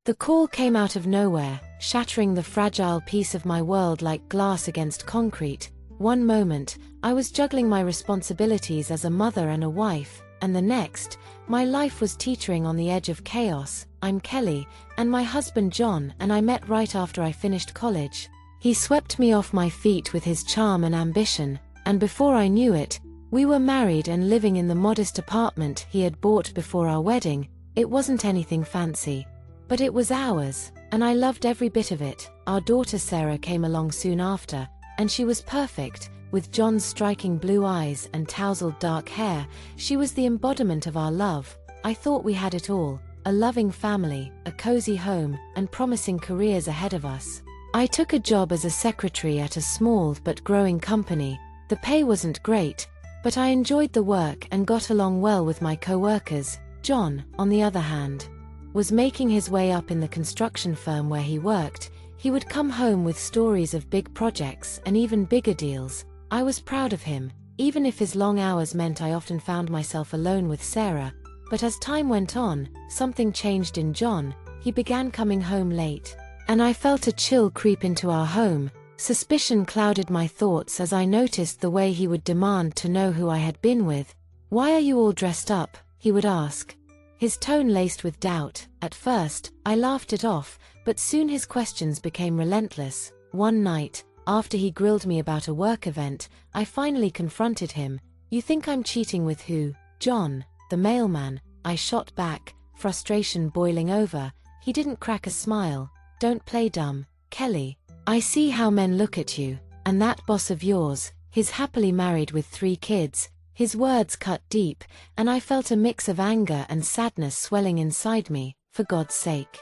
The call came out of nowhere, shattering the fragile piece of my world like glass against concrete. One moment, I was juggling my responsibilities as a mother and a wife, and the next, my life was teetering on the edge of chaos. I'm Kelly, and my husband John and I met right after I finished college. He swept me off my feet with his charm and ambition, and before I knew it, we were married and living in the modest apartment he had bought before our wedding. It wasn't anything fancy, but it was ours, and I loved every bit of it. Our daughter Sarah came along soon after, and she was perfect, with John's striking blue eyes and tousled dark hair. She was the embodiment of our love. I thought we had it all, a loving family, a cozy home, and promising careers ahead of us. I took a job as a secretary at a small but growing company. The pay wasn't great, but I enjoyed the work and got along well with my co-workers. John, on the other hand, was making his way up in the construction firm where he worked. He would come home with stories of big projects and even bigger deals. I was proud of him, even if his long hours meant I often found myself alone with Sarah. But as time went on, something changed in John. He began coming home late, and I felt a chill creep into our home. Suspicion clouded my thoughts as I noticed the way he would demand to know who I had been with. "Why are you all dressed up?" he would ask, his tone laced with doubt. At first, I laughed it off, but soon his questions became relentless. One night, after he grilled me about a work event, I finally confronted him. "You think I'm cheating with who?" "John, the mailman," I shot back, frustration boiling over. He didn't crack a smile. "Don't play dumb, Kelly. I see how men look at you. And that boss of yours, he's happily married with 3 kids. His words cut deep, and I felt a mix of anger and sadness swelling inside me. "For God's sake,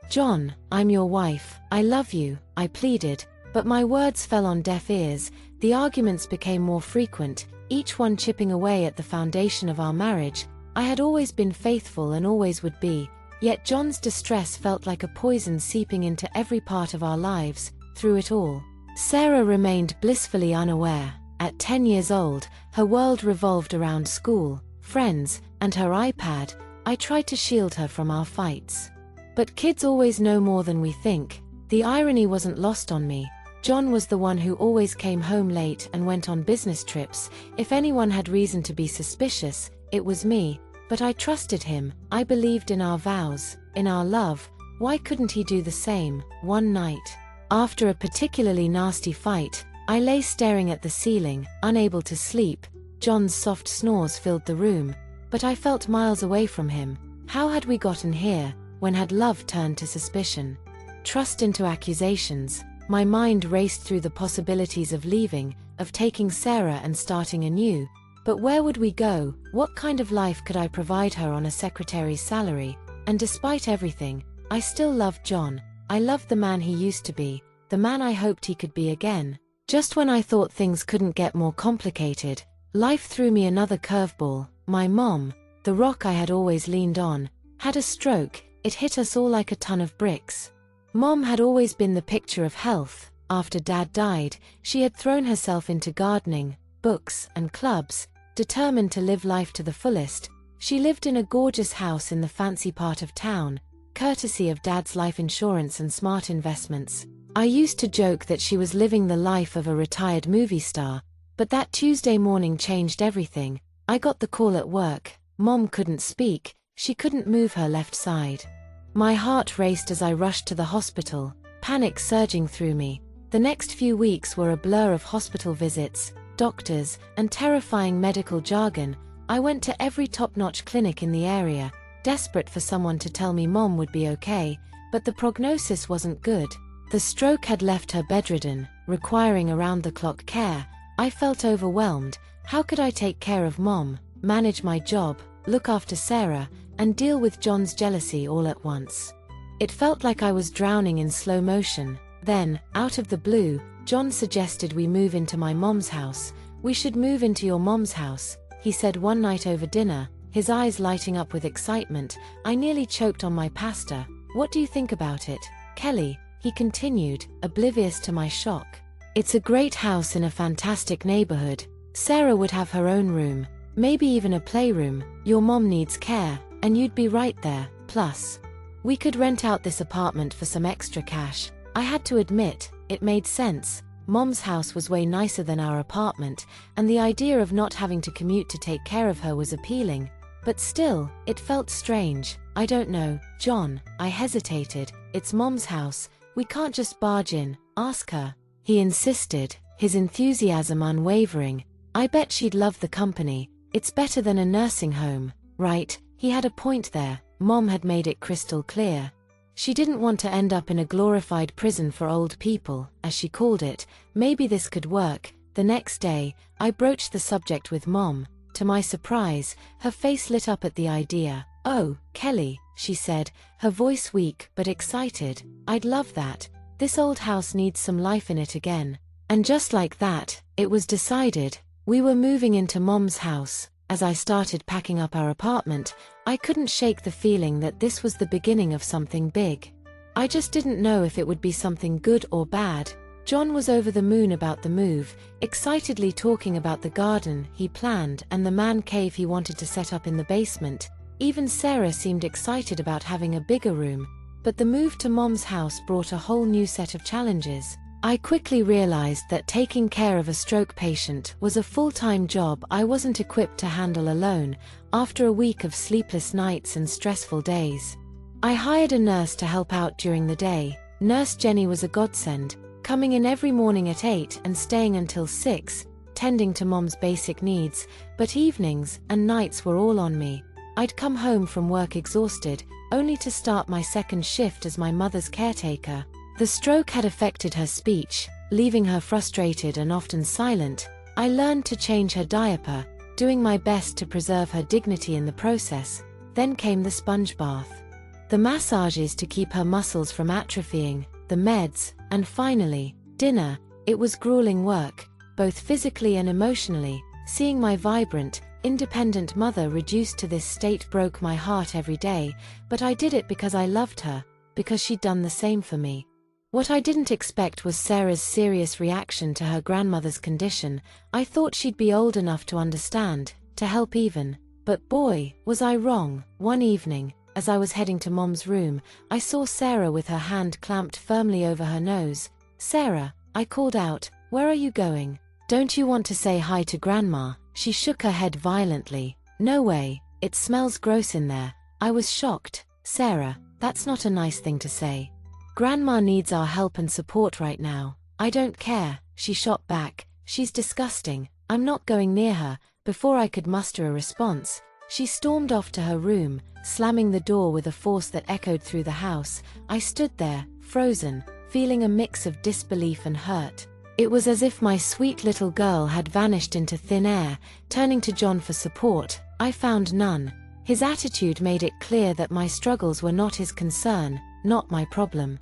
John, I'm your wife. I love you," I pleaded, but my words fell on deaf ears. The arguments became more frequent, each one chipping away at the foundation of our marriage. I had always been faithful and always would be, yet John's distress felt like a poison seeping into every part of our lives. Through it all, Sarah remained blissfully unaware. At 10 years old, her world revolved around school, friends, and her iPad. I tried to shield her from our fights. But kids always know more than we think. The irony wasn't lost on me. John was the one who always came home late and went on business trips. If anyone had reason to be suspicious, it was me. But I trusted him. I believed in our vows, in our love. Why couldn't he do the same? One night, after a particularly nasty fight, I lay staring at the ceiling, unable to sleep. John's soft snores filled the room, but I felt miles away from him. How had we gotten here? When had love turned to suspicion? Trust into accusations? My mind raced through the possibilities of leaving, of taking Sarah and starting anew. But where would we go? What kind of life could I provide her on a secretary's salary? And despite everything, I still loved John. I loved the man he used to be, the man I hoped he could be again. Just when I thought things couldn't get more complicated, life threw me another curveball. My mom, the rock I had always leaned on, had a stroke. It hit us all like a ton of bricks. Mom had always been the picture of health. After Dad died, she had thrown herself into gardening, books, and clubs, determined to live life to the fullest. She lived in a gorgeous house in the fancy part of town, courtesy of Dad's life insurance and smart investments. I used to joke that she was living the life of a retired movie star, but that Tuesday morning changed everything. I got the call at work. Mom couldn't speak, she couldn't move her left side. My heart raced as I rushed to the hospital, panic surging through me. The next few weeks were a blur of hospital visits, doctors, and terrifying medical jargon. I went to every top-notch clinic in the area, desperate for someone to tell me Mom would be okay, but the prognosis wasn't good. The stroke had left her bedridden, requiring around-the-clock care. I felt overwhelmed. How could I take care of Mom, manage my job, look after Sarah, and deal with John's jealousy all at once? It felt like I was drowning in slow motion. Then, out of the blue, John suggested we move into my mom's house. "We should move into your mom's house," he said one night over dinner, his eyes lighting up with excitement. I nearly choked on my pasta. "What do you think about it, Kelly?" he continued, oblivious to my shock. "It's a great house in a fantastic neighborhood. Sarah would have her own room, maybe even a playroom. Your mom needs care, and you'd be right there. Plus, We could rent out this apartment for some extra cash. I had to admit, it made sense. Mom's house was way nicer than our apartment, and the idea of not having to commute to take care of her was appealing. But still, it felt strange. I don't know, John, I hesitated. It's Mom's house. We can't just barge in, ask her. He insisted, his enthusiasm unwavering. I bet she'd love the company. It's better than a nursing home, right? He had a point there. Mom had made it crystal clear. She didn't want to end up in a glorified prison for old people, as she called it. Maybe this could work. The next day, I broached the subject with Mom. To my surprise, her face lit up at the idea. "Oh, Kelly," she said, her voice weak but excited. "I'd love that. This old house needs some life in it again." And just like that, it was decided. We were moving into Mom's house. As I started packing up our apartment, I couldn't shake the feeling that this was the beginning of something big. I just didn't know if it would be something good or bad. John was over the moon about the move, excitedly talking about the garden he planned and the man cave he wanted to set up in the basement. Even Sarah seemed excited about having a bigger room. But the move to Mom's house brought a whole new set of challenges. I quickly realized that taking care of a stroke patient was a full-time job I wasn't equipped to handle alone, after a week of sleepless nights and stressful days. I hired a nurse to help out during the day. Nurse Jenny was a godsend, coming in every morning at 8 and staying until 6, tending to Mom's basic needs, but evenings and nights were all on me. I'd come home from work exhausted, only to start my second shift as my mother's caretaker. The stroke had affected her speech, leaving her frustrated and often silent. I learned to change her diaper, doing my best to preserve her dignity in the process. Then came the sponge bath, the massages to keep her muscles from atrophying, the meds, and finally, dinner. It was grueling work, both physically and emotionally. Seeing my vibrant, independent mother reduced to this state broke my heart every day, but I did it because I loved her, because she'd done the same for me. What I didn't expect was Sarah's serious reaction to her grandmother's condition. I thought she'd be old enough to understand, to help even. But boy, was I wrong. One evening, as I was heading to Mom's room, I saw Sarah with her hand clamped firmly over her nose. "Sarah," I called out, "where are you going? Don't you want to say hi to Grandma?" She shook her head violently. "No way, it smells gross in there." I was shocked. "Sarah, that's not a nice thing to say. Grandma needs our help and support right now." "I don't care," she shot back. "She's disgusting. I'm not going near her." Before I could muster a response, she stormed off to her room, slamming the door with a force that echoed through the house. I stood there, frozen, feeling a mix of disbelief and hurt. It was as if my sweet little girl had vanished into thin air. Turning to John for support, I found none. His attitude made it clear that my struggles were not his concern, not my problem.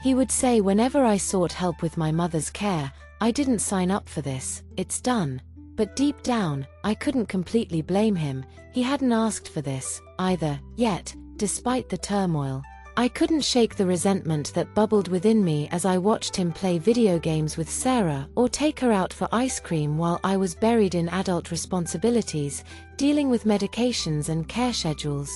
He would say whenever I sought help with my mother's care, "I didn't sign up for this, it's done." But deep down, I couldn't completely blame him. He hadn't asked for this, either, yet, despite the turmoil. I couldn't shake the resentment that bubbled within me as I watched him play video games with Sarah or take her out for ice cream while I was buried in adult responsibilities, dealing with medications and care schedules.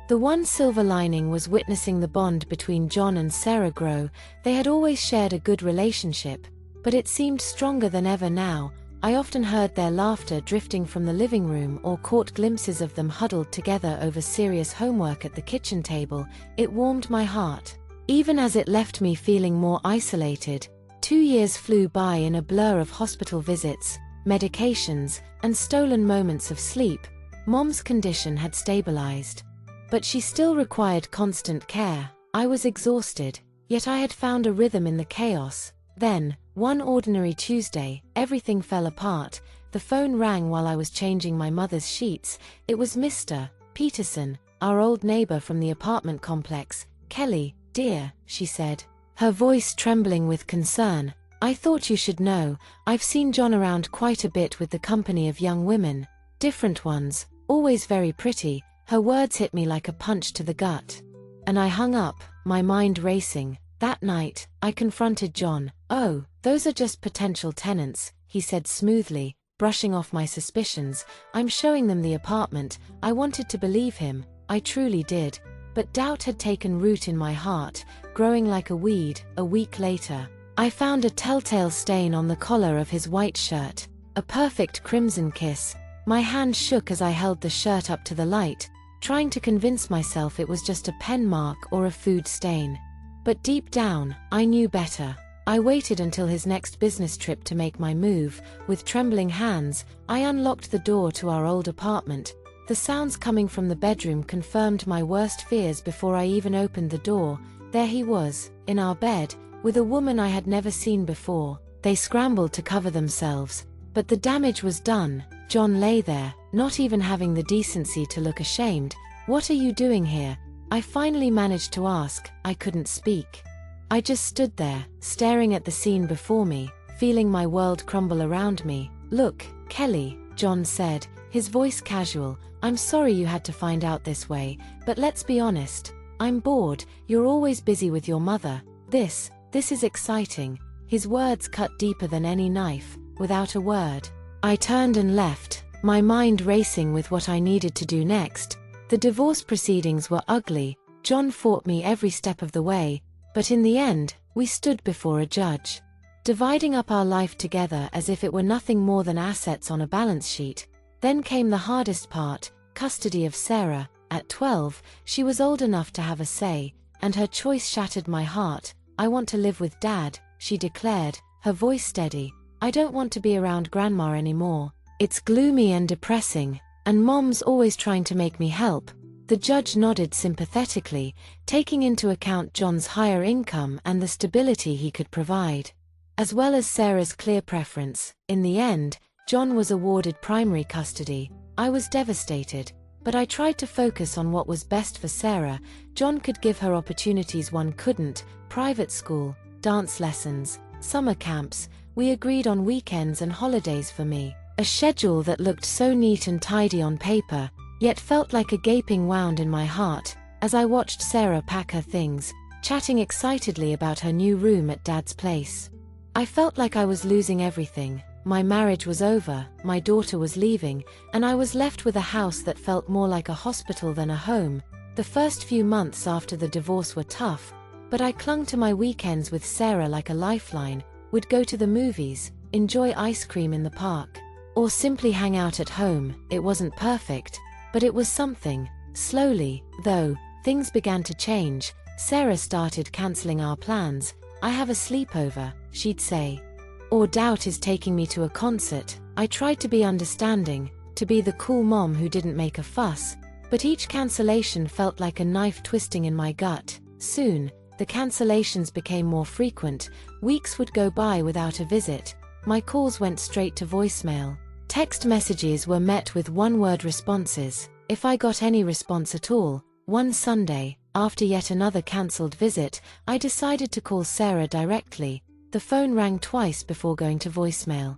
The one silver lining was witnessing the bond between John and Sarah grow. They had always shared a good relationship, but it seemed stronger than ever now. I often heard their laughter drifting from the living room or caught glimpses of them huddled together over serious homework at the kitchen table. It warmed my heart, even as it left me feeling more isolated. 2 years flew by in a blur of hospital visits, medications, and stolen moments of sleep. Mom's condition had stabilized, but she still required constant care. I was exhausted, yet I had found a rhythm in the chaos. Then, one ordinary Tuesday, everything fell apart. The phone rang while I was changing my mother's sheets. It was Mr. Peterson, our old neighbor from the apartment complex. "Kelly, dear," she said, her voice trembling with concern. "I thought you should know. I've seen John around quite a bit with the company of young women. Different ones, always very pretty." Her words hit me like a punch to the gut. And I hung up, my mind racing. That night, I confronted John. "Oh, those are just potential tenants," he said smoothly, brushing off my suspicions. "I'm showing them the apartment." I wanted to believe him. I truly did. But doubt had taken root in my heart, growing like a weed. A week later, I found a telltale stain on the collar of his white shirt, a perfect crimson kiss. My hand shook as I held the shirt up to the light, trying to convince myself it was just a pen mark or a food stain. But deep down, I knew better. I waited until his next business trip to make my move. With trembling hands, I unlocked the door to our old apartment. The sounds coming from the bedroom confirmed my worst fears before I even opened the door. There he was, in our bed, with a woman I had never seen before. They scrambled to cover themselves, but the damage was done. John lay there, not even having the decency to look ashamed. "What are you doing here?" I finally managed to ask. I couldn't speak. I just stood there, staring at the scene before me, feeling my world crumble around me. "Look, Kelly," John said, his voice casual, "I'm sorry you had to find out this way, but let's be honest. I'm bored. You're always busy with your mother. This is exciting." His words cut deeper than any knife. Without a word, I turned and left, my mind racing with what I needed to do next. The divorce proceedings were ugly. John fought me every step of the way, but in the end, we stood before a judge, dividing up our life together as if it were nothing more than assets on a balance sheet. Then came the hardest part, custody of Sarah. At 12, she was old enough to have a say, and her choice shattered my heart. "I want to live with Dad," she declared, her voice steady. "I don't want to be around Grandma anymore. It's gloomy and depressing, and Mom's always trying to make me help." The judge nodded sympathetically, taking into account John's higher income and the stability he could provide, as well as Sarah's clear preference. In the end, John was awarded primary custody. I was devastated, but I tried to focus on what was best for Sarah. John could give her opportunities one couldn't: private school, dance lessons, summer camps. We agreed on weekends and holidays for me, a schedule that looked so neat and tidy on paper, yet felt like a gaping wound in my heart. As I watched Sarah pack her things, chatting excitedly about her new room at Dad's place, I felt like I was losing everything. My marriage was over, my daughter was leaving, and I was left with a house that felt more like a hospital than a home. The first few months after the divorce were tough, but I clung to my weekends with Sarah like a lifeline. We'd go to the movies, enjoy ice cream in the park, or simply hang out at home. It wasn't perfect, but it was something. Slowly, though, things began to change. Sarah started canceling our plans. "I have a sleepover," she'd say, or "Doubt is taking me to a concert." I tried to be understanding, to be the cool mom who didn't make a fuss, but each cancellation felt like a knife twisting in my gut. Soon, the cancellations became more frequent. Weeks would go by without a visit. My calls went straight to voicemail. Text messages were met with one-word responses, if I got any response at all. One Sunday, after yet another cancelled visit, I decided to call Sarah directly. The phone rang twice before going to voicemail.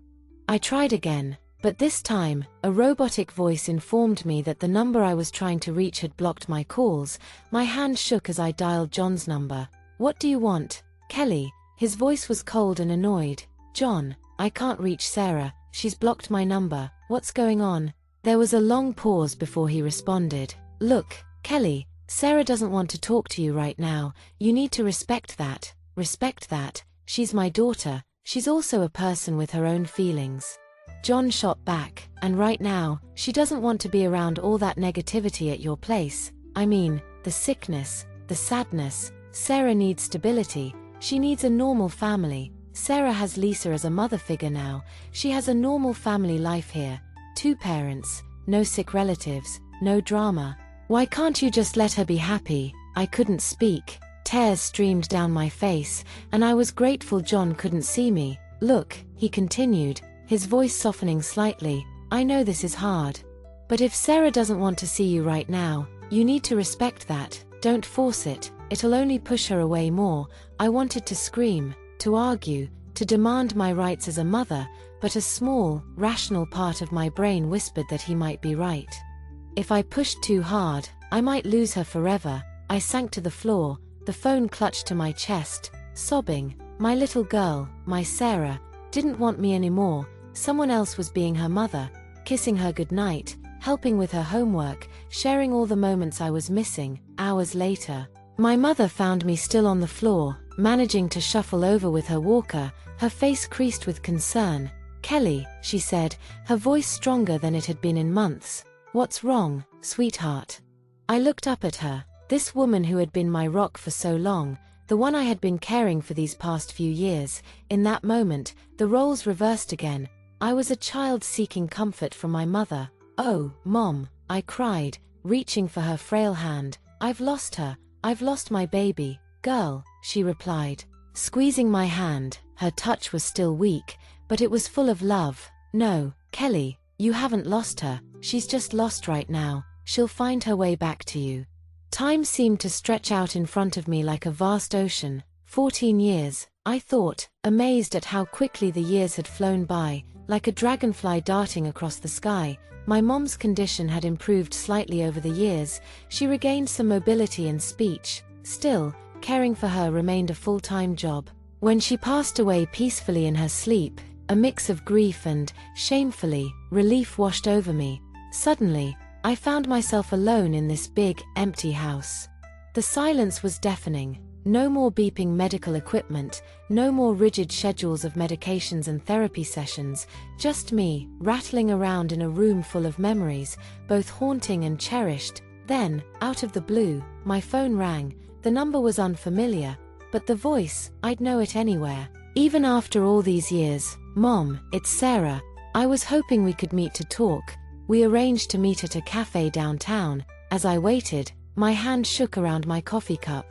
I tried again, but this time, a robotic voice informed me that the number I was trying to reach had blocked my calls. My hand shook as I dialed John's number. "What do you want, Kelly?" His voice was cold and annoyed. "John, I can't reach Sarah. She's blocked my number. What's going on?" There was a long pause before he responded. "Look, Kelly, Sarah doesn't want to talk to you right now. You need to respect that." "Respect that? She's my daughter. She's also a person with her own feelings." John shot back. "And right now, she doesn't want to be around all that negativity at your place. I mean, the sickness, the sadness. Sarah needs stability. She needs a normal family. Sarah has Lisa as a mother figure now. She has a normal family life here. 2 parents, no sick relatives, no drama. Why can't you just let her be happy?" I couldn't speak. Tears streamed down my face, and I was grateful John couldn't see me. "Look," he continued, his voice softening slightly, "I know this is hard. But if Sarah doesn't want to see you right now, you need to respect that. Don't force it. It'll only push her away more." I wanted to scream, to argue, to demand my rights as a mother, but a small, rational part of my brain whispered that he might be right. If I pushed too hard, I might lose her forever. I sank to the floor, the phone clutched to my chest, sobbing. My little girl, my Sarah, didn't want me anymore. Someone else was being her mother, kissing her goodnight, helping with her homework, sharing all the moments I was missing. Hours later, my mother found me still on the floor, managing to shuffle over with her walker, her face creased with concern. "Kelly," she said, her voice stronger than it had been in months. "What's wrong, sweetheart?" I looked up at her. This woman who had been my rock for so long, the one I had been caring for these past few years. In that moment, the roles reversed again. I was a child seeking comfort from my mother. "Oh, Mom," I cried, reaching for her frail hand. "I've lost her. I've lost my baby girl," she replied, squeezing my hand. Her touch was still weak, but it was full of love. "No, Kelly, you haven't lost her. She's just lost right now. She'll find her way back to you." Time seemed to stretch out in front of me like a vast ocean. 14 years, I thought, amazed at how quickly the years had flown by, like a dragonfly darting across the sky. My mom's condition had improved slightly over the years. She regained some mobility and speech. Still, caring for her remained a full-time job. When she passed away peacefully in her sleep, a mix of grief and, shamefully, relief washed over me. Suddenly, I found myself alone in this big, empty house. The silence was deafening. No more beeping medical equipment, no more rigid schedules of medications and therapy sessions, just me, rattling around in a room full of memories, both haunting and cherished. Then, out of the blue, my phone rang. The number was unfamiliar, but the voice, I'd know it anywhere. Even after all these years. "Mom, it's Sarah. I was hoping we could meet to talk." We arranged to meet at a cafe downtown. As I waited, my hand shook around my coffee cup,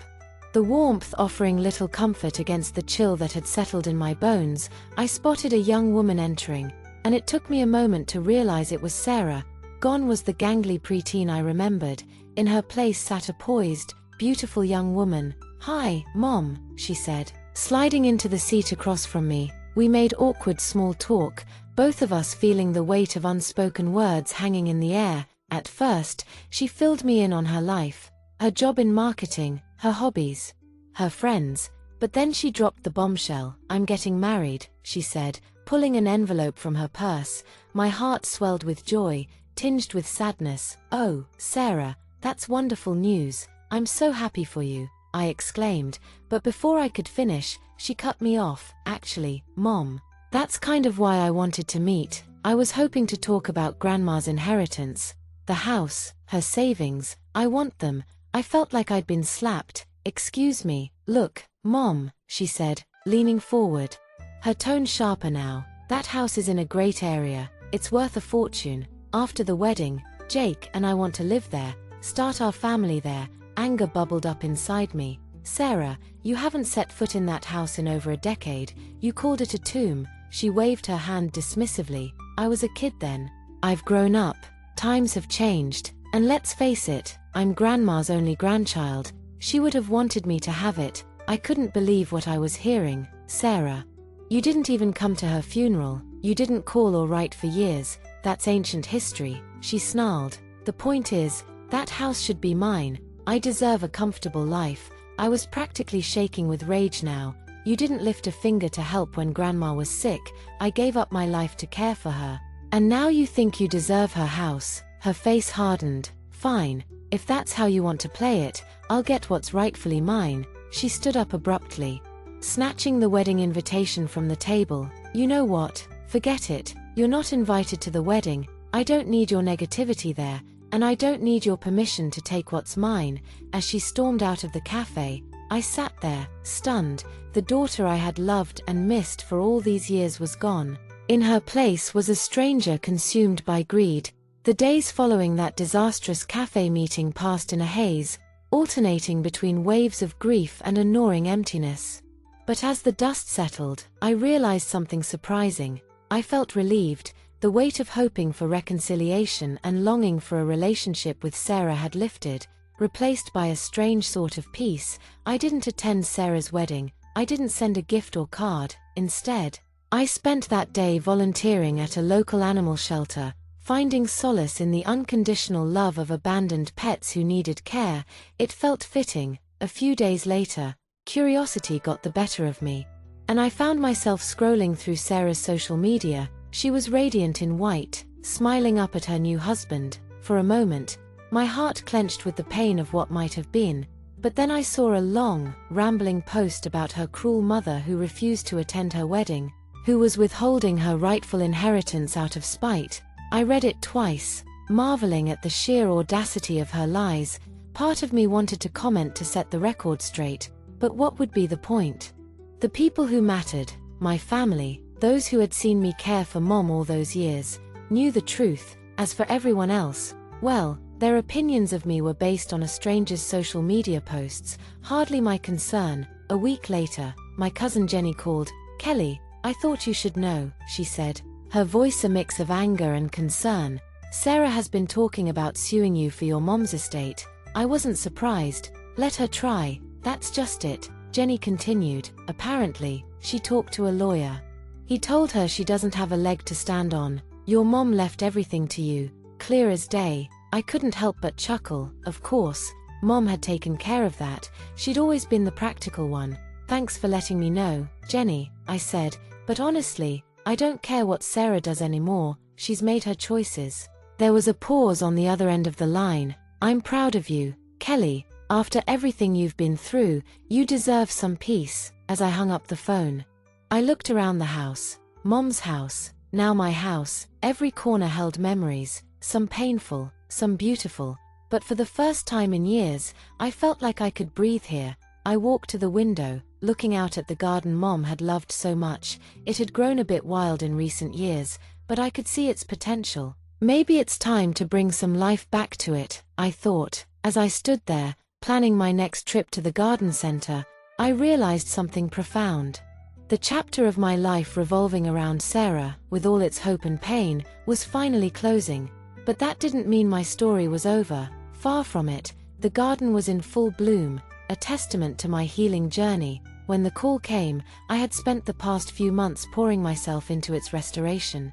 the warmth offering little comfort against the chill that had settled in my bones. I spotted a young woman entering, and it took me a moment to realize it was Sarah. Gone was the gangly preteen I remembered. In her place sat a poised, beautiful young woman. "Hi, Mom," she said, sliding into the seat across from me. We made awkward small talk, both of us feeling the weight of unspoken words hanging in the air. At first, she filled me in on her life, her job in marketing, her hobbies, her friends. But then she dropped the bombshell. "I'm getting married," she said, pulling an envelope from her purse. My heart swelled with joy, tinged with sadness. "Oh, Sarah, that's wonderful news. I'm so happy for you," I exclaimed. But before I could finish, she cut me off. "Actually, Mom, that's kind of why I wanted to meet. I was hoping to talk about Grandma's inheritance. The house, her savings. I want them." I felt like I'd been slapped. "Excuse me, look, Mom," she said, leaning forward, her tone sharper now. "That house is in a great area. It's worth a fortune. After the wedding, Jake and I want to live there, start our family there." Anger bubbled up inside me. "Sarah, you haven't set foot in that house in over a decade. You called it a tomb." She waved her hand dismissively. "I was a kid then. I've grown up. Times have changed. And let's face it, I'm Grandma's only grandchild. She would have wanted me to have it." I couldn't believe what I was hearing. "Sarah, you didn't even come to her funeral. You didn't call or write for years. That's ancient history," she snarled. "The point is, that house should be mine. I deserve a comfortable life." I was practically shaking with rage now. "You didn't lift a finger to help when Grandma was sick. I gave up my life to care for her. And now you think you deserve her house?" Her face hardened. "Fine. If that's how you want to play it, I'll get what's rightfully mine." She stood up abruptly, snatching the wedding invitation from the table. "You know what? Forget it. You're not invited to the wedding. I don't need your negativity there, and I don't need your permission to take what's mine." As she stormed out of the cafe, I sat there, stunned. The daughter I had loved and missed for all these years was gone. In her place was a stranger consumed by greed. The days following that disastrous cafe meeting passed in a haze, alternating between waves of grief and a gnawing emptiness. But as the dust settled, I realized something surprising. I felt relieved. The weight of hoping for reconciliation and longing for a relationship with Sarah had lifted, replaced by a strange sort of peace. I didn't attend Sarah's wedding. I didn't send a gift or card. Instead, I spent that day volunteering at a local animal shelter, finding solace in the unconditional love of abandoned pets who needed care. It felt fitting. A few days later, curiosity got the better of me, and I found myself scrolling through Sarah's social media. She was radiant in white, smiling up at her new husband. For a moment, my heart clenched with the pain of what might have been, but then I saw a long, rambling post about her cruel mother who refused to attend her wedding, who was withholding her rightful inheritance out of spite. I read it twice, marveling at the sheer audacity of her lies. Part of me wanted to comment to set the record straight, but what would be the point? The people who mattered, my family, those who had seen me care for Mom all those years, knew the truth. As for everyone else, well, their opinions of me were based on a stranger's social media posts, hardly my concern. A week later, my cousin Jenny called. "Kelly, I thought you should know," she said, her voice a mix of anger and concern. "Sarah has been talking about suing you for your mom's estate." I wasn't surprised. Let her try, that's just it, Jenny continued. Apparently, she talked to a lawyer. He told her she doesn't have a leg to stand on. Your mom left everything to you, clear as day. I couldn't help but chuckle. Of course, Mom had taken care of that. She'd always been the practical one. "Thanks for letting me know, Jenny," I said, "but honestly, I don't care what Sarah does anymore. She's made her choices." There was a pause on the other end of the line. "I'm proud of you, Kelly. After everything you've been through, you deserve some peace." As I hung up the phone, I looked around the house. Mom's house, now my house. Every corner held memories, some painful, some beautiful. But for the first time in years, I felt like I could breathe here. I walked to the window, looking out at the garden Mom had loved so much. It had grown a bit wild in recent years, but I could see its potential. Maybe it's time to bring some life back to it, I thought. As I stood there, planning my next trip to the garden center, I realized something profound. The chapter of my life revolving around Sarah, with all its hope and pain, was finally closing. But that didn't mean my story was over. Far from it. The garden was in full bloom, a testament to my healing journey. When the call came, I had spent the past few months pouring myself into its restoration.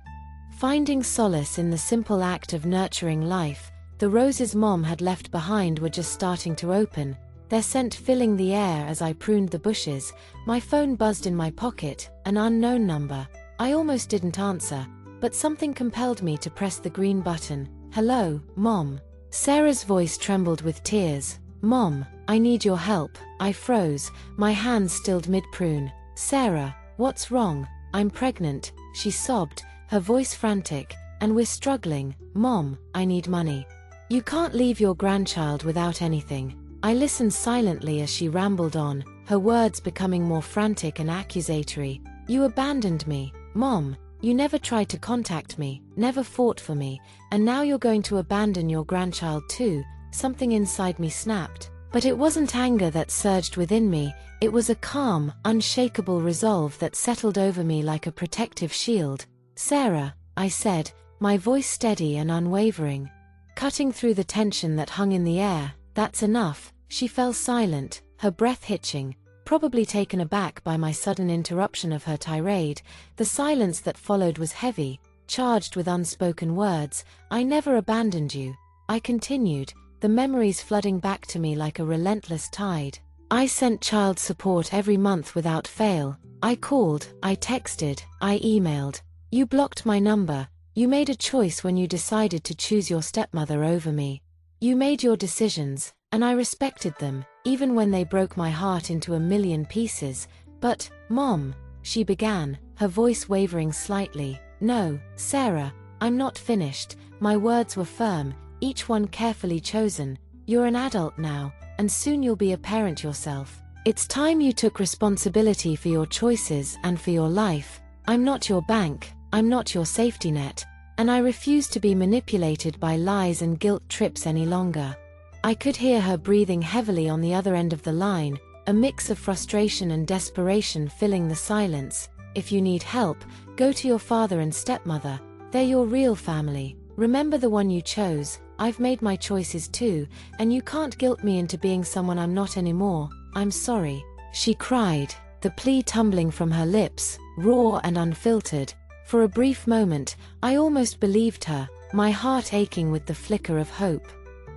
Finding solace in the simple act of nurturing life. The roses Mom had left behind were just starting to open, their scent filling the air as I pruned the bushes. My phone buzzed in my pocket, an unknown number. I almost didn't answer, but something compelled me to press the green button. "Hello, Mom." Sarah's voice trembled with tears. "Mom, I need your help." I froze, my hands stilled mid-prune. "Sarah, what's wrong?" "I'm pregnant," she sobbed, her voice frantic, "and we're struggling. Mom, I need money." "You can't leave your grandchild without anything." I listened silently as she rambled on, her words becoming more frantic and accusatory. "You abandoned me, Mom. You never tried to contact me, never fought for me, and now you're going to abandon your grandchild too." Something inside me snapped. But it wasn't anger that surged within me, it was a calm, unshakable resolve that settled over me like a protective shield. "Sarah," I said, my voice steady and unwavering, cutting through the tension that hung in the air. "That's enough." She fell silent, her breath hitching, probably taken aback by my sudden interruption of her tirade. The silence that followed was heavy, charged with unspoken words. "I never abandoned you," I continued, the memories flooding back to me like a relentless tide. "I sent child support every month without fail. I called, I texted, I emailed. You blocked my number. You made a choice when you decided to choose your stepmother over me. You made your decisions, and I respected them, even when they broke my heart into a million pieces. But, Mom," she began, her voice wavering slightly. "No, Sarah, I'm not finished." My words were firm, each one carefully chosen. "You're an adult now, and soon you'll be a parent yourself. It's time you took responsibility for your choices and for your life. I'm not your bank, I'm not your safety net, and I refuse to be manipulated by lies and guilt trips any longer." I could hear her breathing heavily on the other end of the line, a mix of frustration and desperation filling the silence. "If you need help, go to your father and stepmother. They're your real family. Remember the one you chose. I've made my choices too, and you can't guilt me into being someone I'm not anymore. I'm sorry," she cried, the plea tumbling from her lips, raw and unfiltered. For a brief moment, I almost believed her, my heart aching with the flicker of hope.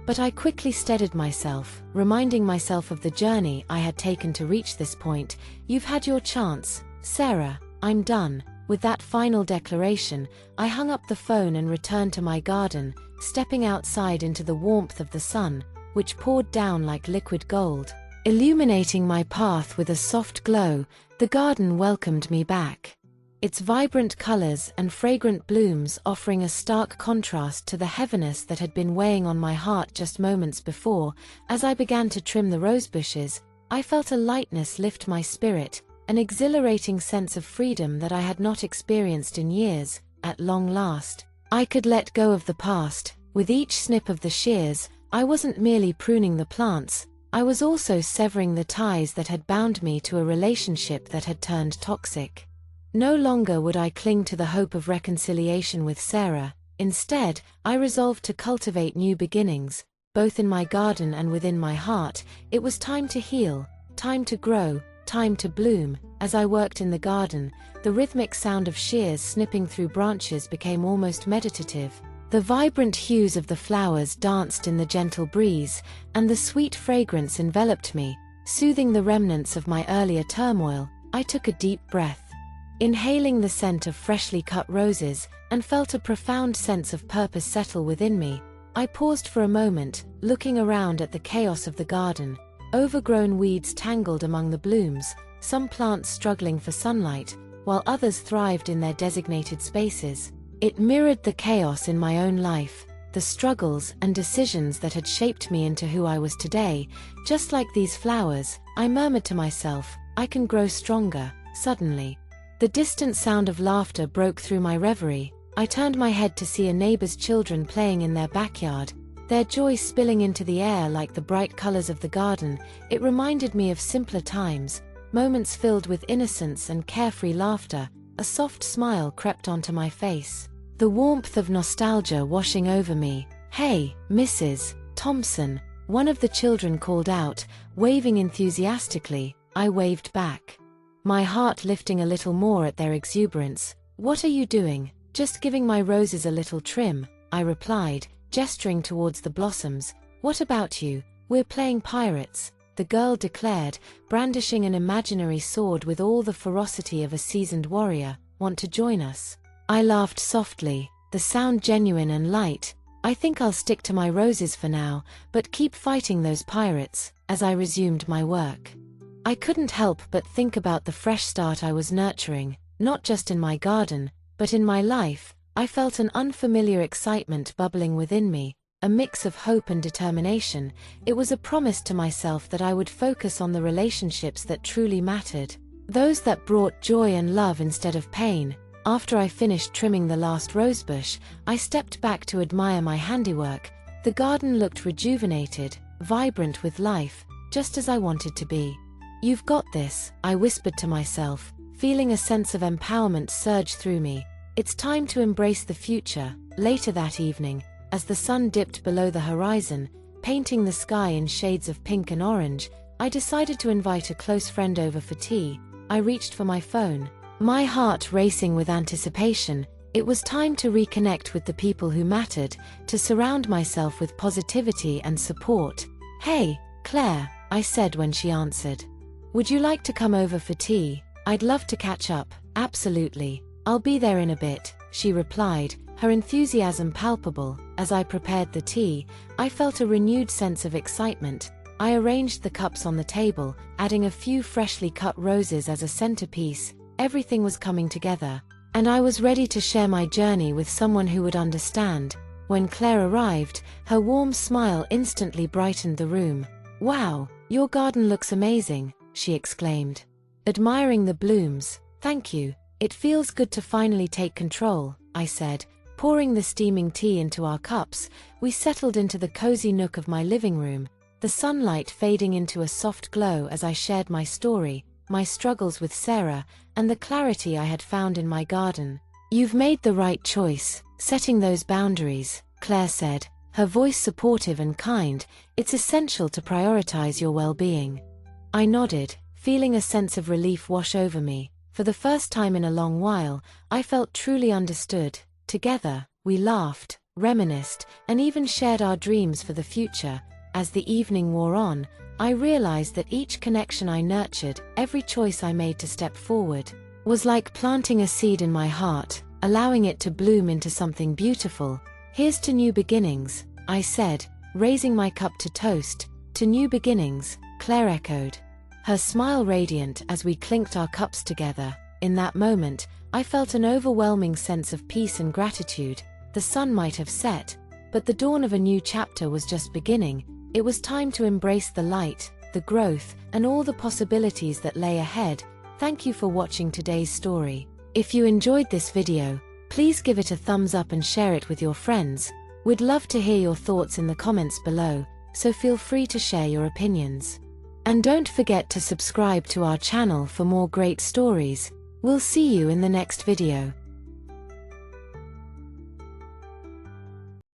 But I quickly steadied myself, reminding myself of the journey I had taken to reach this point. "You've had your chance, Sarah. I'm done." With that final declaration, I hung up the phone and returned to my garden, stepping outside into the warmth of the sun, which poured down like liquid gold. Illuminating my path with a soft glow, the garden welcomed me back. Its vibrant colors and fragrant blooms offering a stark contrast to the heaviness that had been weighing on my heart just moments before. As I began to trim the rosebushes, I felt a lightness lift my spirit, an exhilarating sense of freedom that I had not experienced in years. At long last, I could let go of the past. With each snip of the shears, I wasn't merely pruning the plants, I was also severing the ties that had bound me to a relationship that had turned toxic. No longer would I cling to the hope of reconciliation with Sarah. Instead, I resolved to cultivate new beginnings, both in my garden and within my heart. It was time to heal, time to grow, time to bloom. As I worked in the garden, the rhythmic sound of shears snipping through branches became almost meditative. The vibrant hues of the flowers danced in the gentle breeze, and the sweet fragrance enveloped me, soothing the remnants of my earlier turmoil. I took a deep breath, inhaling the scent of freshly cut roses, and felt a profound sense of purpose settle within me. I paused for a moment, looking around at the chaos of the garden. Overgrown weeds tangled among the blooms, some plants struggling for sunlight, while others thrived in their designated spaces. It mirrored the chaos in my own life, the struggles and decisions that had shaped me into who I was today. Just like these flowers, I murmured to myself, I can grow stronger. Suddenly, the distant sound of laughter broke through my reverie. I turned my head to see a neighbor's children playing in their backyard, their joy spilling into the air like the bright colors of the garden. It reminded me of simpler times, moments filled with innocence and carefree laughter. A soft smile crept onto my face, the warmth of nostalgia washing over me. "Hey, Mrs. Thompson," one of the children called out, waving enthusiastically. I waved back, my heart lifting a little more at their exuberance. "What are you doing?" "Just giving my roses a little trim," I replied, gesturing towards the blossoms. "What about you?" "We're playing pirates," the girl declared, brandishing an imaginary sword with all the ferocity of a seasoned warrior. "Want to join us?" I laughed softly, the sound genuine and light. "I think I'll stick to my roses for now, but keep fighting those pirates." As I resumed my work, I couldn't help but think about the fresh start I was nurturing, not just in my garden, but in my life. I felt an unfamiliar excitement bubbling within me, a mix of hope and determination. It was a promise to myself that I would focus on the relationships that truly mattered, those that brought joy and love instead of pain. After I finished trimming the last rosebush, I stepped back to admire my handiwork. The garden looked rejuvenated, vibrant with life, just as I wanted to be. "You've got this," I whispered to myself, feeling a sense of empowerment surge through me. "It's time to embrace the future." Later that evening, as the sun dipped below the horizon, painting the sky in shades of pink and orange, I decided to invite a close friend over for tea. I reached for my phone, my heart racing with anticipation. It was time to reconnect with the people who mattered, to surround myself with positivity and support. "Hey, Claire," I said when she answered. "Would you like to come over for tea? I'd love to catch up." "Absolutely. I'll be there in a bit," she replied, her enthusiasm palpable. As I prepared the tea, I felt a renewed sense of excitement. I arranged the cups on the table, adding a few freshly cut roses as a centerpiece. Everything was coming together, and I was ready to share my journey with someone who would understand. When Claire arrived, her warm smile instantly brightened the room. "Wow, your garden looks amazing," she exclaimed, admiring the blooms. "Thank you. It feels good to finally take control," I said, pouring the steaming tea into our cups. We settled into the cozy nook of my living room, the sunlight fading into a soft glow as I shared my story, my struggles with Sarah, and the clarity I had found in my garden. "You've made the right choice, setting those boundaries," Claire said, her voice supportive and kind. "It's essential to prioritize your well-being." I nodded, feeling a sense of relief wash over me. For the first time in a long while, I felt truly understood. Together, we laughed, reminisced, and even shared our dreams for the future. As the evening wore on, I realized that each connection I nurtured, every choice I made to step forward, was like planting a seed in my heart, allowing it to bloom into something beautiful. Here's to new beginnings, I said, raising my cup to toast. To new beginnings, Claire echoed, her smile radiant as we clinked our cups together. In that moment, I felt an overwhelming sense of peace and gratitude. The sun might have set, but the dawn of a new chapter was just beginning. It was time to embrace the light, the growth, and all the possibilities that lay ahead. Thank you for watching today's story. If you enjoyed this video, please give it a thumbs up and share it with your friends. We'd love to hear your thoughts in the comments below, so feel free to share your opinions. And don't forget to subscribe to our channel for more great stories. We'll see you in the next video.